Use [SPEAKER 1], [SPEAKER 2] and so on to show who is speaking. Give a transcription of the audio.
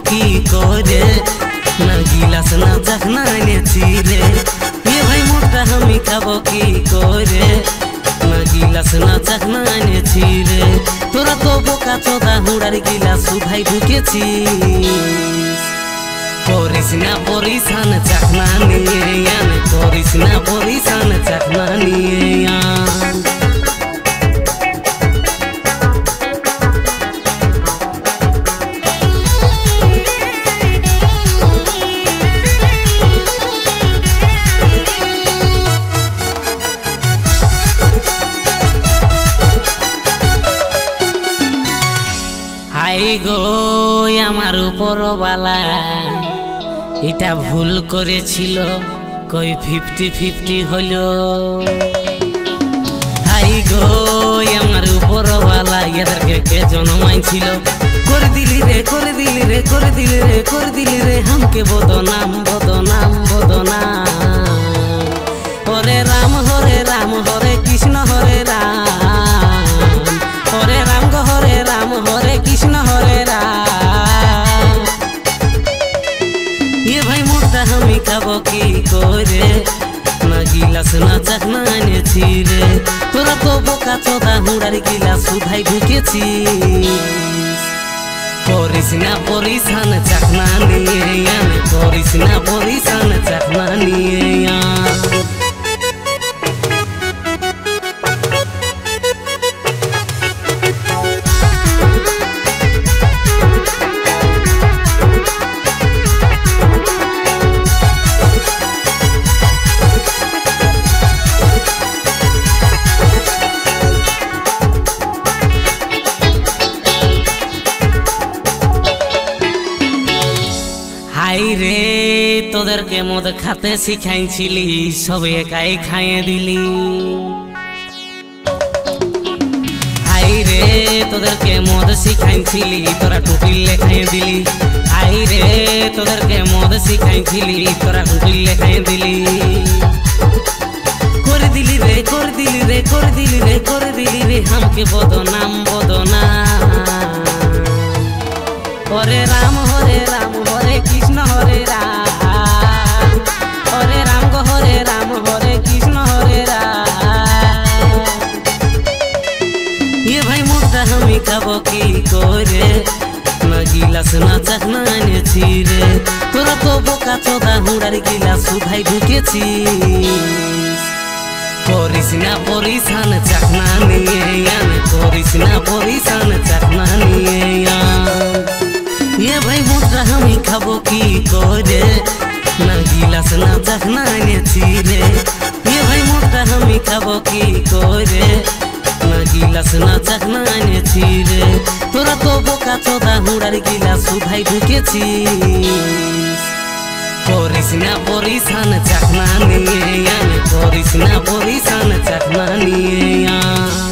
[SPEAKER 1] কি করে না গিলাস না চাখনা এনেছি রে ভাই মোটা আমি খাবো কি করে না গিলাস না চাখনা এনেছি রে তোরা তো বোকা চোদা হুড়ার গিলাস সুধাই ঢুকেছি করিস না পরিশান চাখনা নিয়ে আন করিস না পরিশান চাখনা নিয়ে আন হাই গো আমার উপরওয়ালা এটা ভুল করেছিল কই 50-50 হলো হাই গো আমার উপরওয়ালা এদেরকে কে জন্মাইছিল করে দিলি রে করে দিলি রে করে দিলি রে করে দিলি রে হামকে বদনাম বদনাম বদনাম হরে রাম হরে কৃষ্ণ হরে রাম হরে রাম গো হরে রাম হরে কৃষ্ণ হরে রাম ভাই মোটা আমি খাবো কি করে না গিলাস না চাখনা এনেছি রে তোরা তো বোকা চোদা হুড়ার গিলাস সুধাই ঢুকেছি করিস না পরিশান চাখনা নিয়ে আন করিস না পরিশান চাখনা নিয়ে আন হাই রে তোদেরকে মদ খাতে শিখাইছিলি সব একাই খাইয়ে দিলি হাই রে তোদেরকে মদ শিখাইছিলি তোরা টুপিলে খাইয়ে দিলি হাই রে তোদেরকে মদ শিখাইছিলি তোরা টুপিলে খাইয়ে দিলি করে দিলি রে করে দিলি রে করে দিলি রে করে দিলি রে হামকে বদনাম বদনাম হরে রাম হরে কৃষ্ণ হরে রাম হরে রাম গো হরে রাম হরে কৃষ্ণ হরে রাম ভাই মোটা আমি খাবো কি করে না গিলাস না চাখনা এনেছি রে তোরা তো বোকা চোদা হুড়ার গিলাস সুধাই ঢুকেছি করিস না পরিশান চাখনা নিয়ে আন করিস না পরিশান চাখনা নিয়ে আন ভাই মোটা আমি খাবো কি করে না গিলাস না চাখনা এনেছি রে ভাই মোটা আমি খাবো কি করে না গিলাস না চাখনা এনেছি রে তোরা তো বোকা চোদা হুড়ার গিলাস সুধাই ঢুকেছি করিস না পরিশান চাখনা নিয়ে আন করিস না পরিশান চাখনা নিয়ে আন